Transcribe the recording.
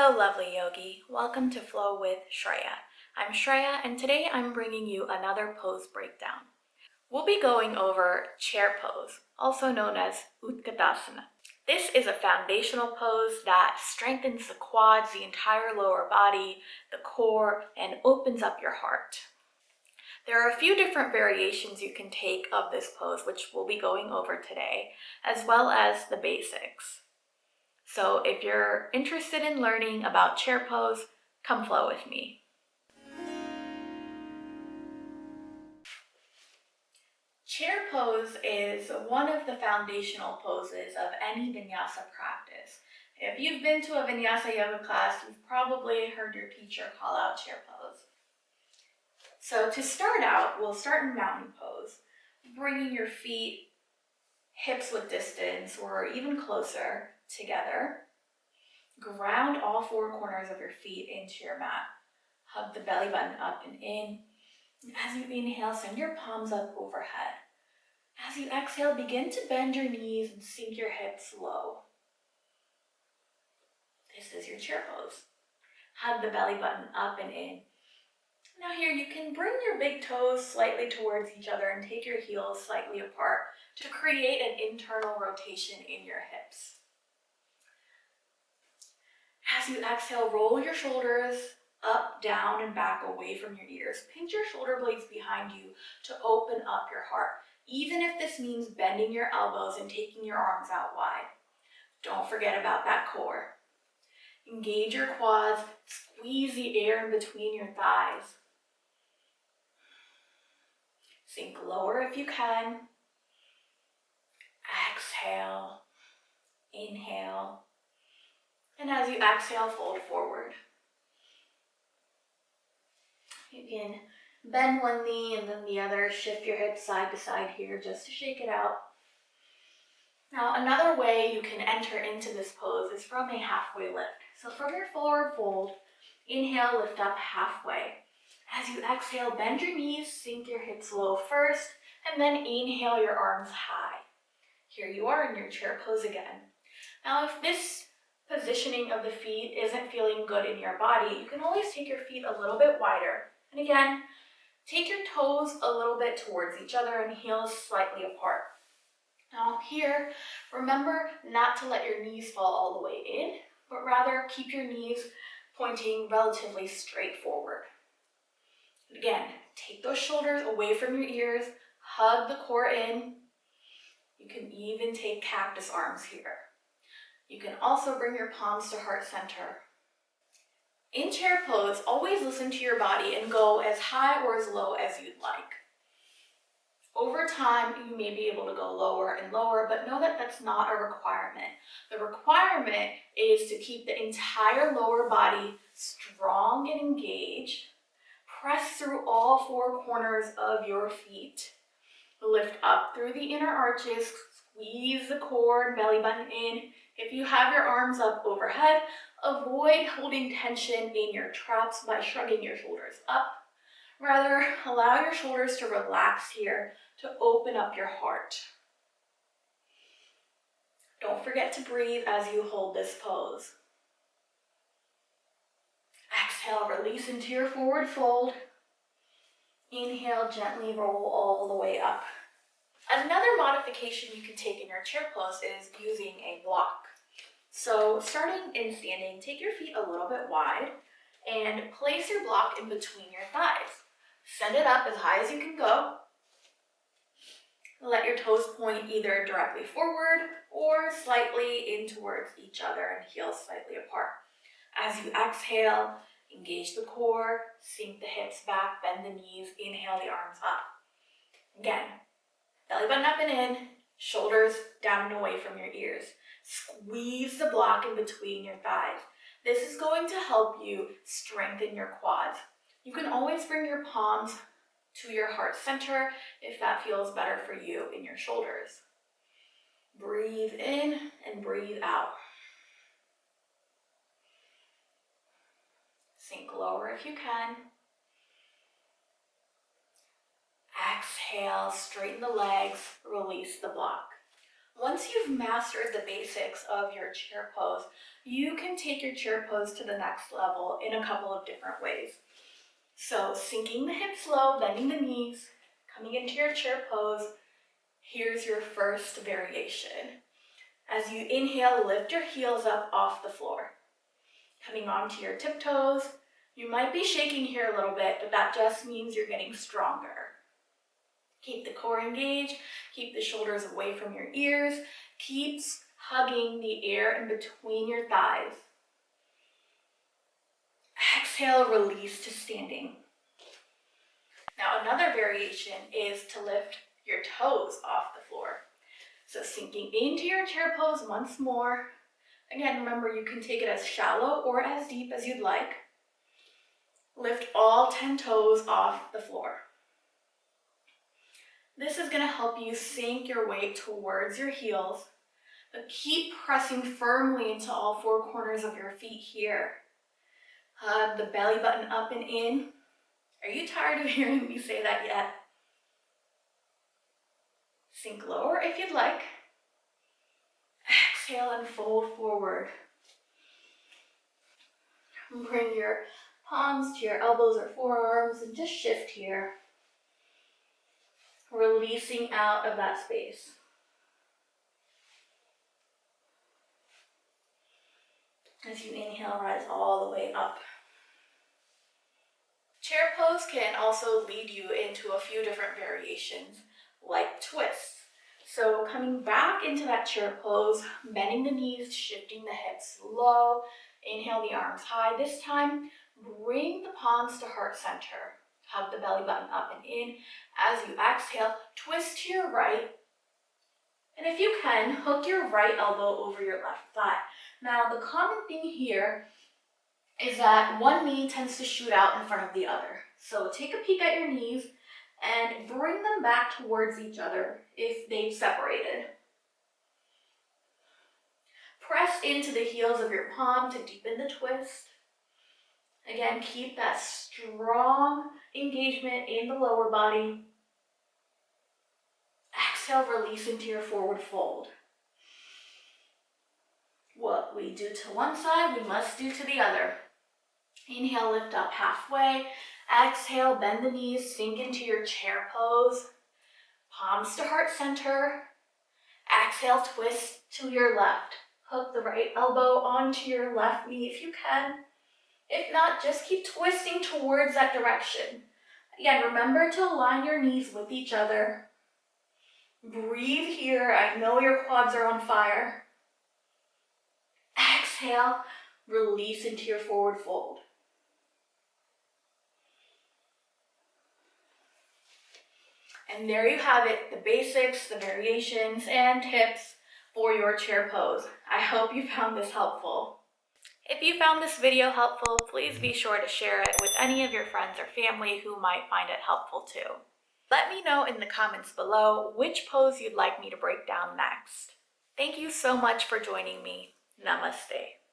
Hello, lovely yogi. Welcome to Flow with Shreya. I'm Shreya, and today I'm bringing you another pose breakdown. We'll be going over chair pose, also known as Utkatasana. This is a foundational pose that strengthens the quads, the entire lower body, the core, and opens up your heart. There are a few different variations you can take of this pose, which we'll be going over today, as well as the basics. So if you're interested in learning about chair pose, come flow with me. Chair pose is one of the foundational poses of any vinyasa practice. If you've been to a vinyasa yoga class, you've probably heard your teacher call out chair pose. So to start out, we'll start in mountain pose, bringing your feet hips width distance or even closer together. Ground all four corners of your feet into your mat. Hug the belly button up and in. As you inhale, send your palms up overhead. As you exhale, begin to bend your knees and sink your hips low. This is your chair pose. Hug the belly button up and in. Now here, you can bring your big toes slightly towards each other and take your heels slightly apart to create an internal rotation in your hips. As you exhale, roll your shoulders up, down, and back away from your ears. Pinch your shoulder blades behind you to open up your heart, even if this means bending your elbows and taking your arms out wide. Don't forget about that core. Engage your quads, squeeze the air in between your thighs. Sink lower if you can. Exhale, inhale, and as you exhale, fold forward. You can bend one knee and then the other, shift your hips side to side here just to shake it out. Now, another way you can enter into this pose is from a halfway lift. So from your forward fold, inhale, lift up halfway. As you exhale, bend your knees, sink your hips low first, and then inhale your arms high. Here you are in your chair pose again. Now, if this positioning of the feet isn't feeling good in your body, you can always take your feet a little bit wider. And again, take your toes a little bit towards each other and heels slightly apart. Now here, remember not to let your knees fall all the way in, but rather keep your knees pointing relatively straight forward. Again, take those shoulders away from your ears, hug the core in. You can even take cactus arms here. You can also bring your palms to heart center. In chair pose, always listen to your body and go as high or as low as you'd like. Over time, you may be able to go lower and lower, but know that that's not a requirement. The requirement is to keep the entire lower body strong and engaged. Press through all four corners of your feet. Lift up through the inner arches, squeeze the core and belly button in. If you have your arms up overhead, avoid holding tension in your traps by shrugging your shoulders up. Rather, allow your shoulders to relax here to open up your heart. Don't forget to breathe as you hold this pose. Exhale, release into your forward fold. Inhale, gently roll all the way up. Another modification you can take in your chair pose is using a block. So starting in standing, take your feet a little bit wide and place your block in between your thighs. Send it up as high as you can go. Let your toes point either directly forward or slightly in towards each other and heels slightly apart. As you exhale, engage the core, sink the hips back, bend the knees, inhale the arms up. Again, belly button up and in, shoulders down and away from your ears. Squeeze the block in between your thighs. This is going to help you strengthen your quads. You can always bring your palms to your heart center if that feels better for you in your shoulders. Breathe in and breathe out. Sink lower if you can. Exhale, straighten the legs, release the block. Once you've mastered the basics of your chair pose, you can take your chair pose to the next level in a couple of different ways. So sinking the hips low, bending the knees, coming into your chair pose. Here's your first variation. As you inhale, lift your heels up off the floor. Coming onto your tiptoes. You might be shaking here a little bit, but that just means you're getting stronger. Keep the core engaged, keep the shoulders away from your ears, keep hugging the air in between your thighs. Exhale, release to standing. Now another variation is to lift your toes off the floor. So sinking into your chair pose once more. Again, remember you can take it as shallow or as deep as you'd like. Lift all 10 toes off the floor. This is going to help you sink your weight towards your heels, but keep pressing firmly into all four corners of your feet here. Hug the belly button up and in. Are you tired of hearing me say that yet? Sink lower if you'd like. Exhale and fold forward. Bring your palms to your elbows or forearms and just shift here. Releasing out of that space. As you inhale, rise all the way up. Chair pose can also lead you into a few different variations, like twists. So coming back into that chair pose, bending the knees, shifting the hips low. Inhale the arms high. This time, bring the palms to heart center. Hug the belly button up and in. As you exhale, twist to your right. And if you can, hook your right elbow over your left thigh. Now, the common thing here is that one knee tends to shoot out in front of the other. So take a peek at your knees and bring them back towards each other if they've separated. Press into the heels of your palm to deepen the twist. Again, keep that strong engagement in the lower body. Exhale, release into your forward fold. What we do to one side, we must do to the other. Inhale, lift up halfway. Exhale, bend the knees, sink into your chair pose. Palms to heart center. Exhale, twist to your left. Hook the right elbow onto your left knee if you can. If not, just keep twisting towards that direction. Again, remember to align your knees with each other. Breathe here. I know your quads are on fire. Exhale, release into your forward fold. And there you have it, the basics, the variations, and tips for your chair pose. I hope you found this helpful. If you found this video helpful, please be sure to share it with any of your friends or family who might find it helpful too. Let me know in the comments below which pose you'd like me to break down next. Thank you so much for joining me. Namaste.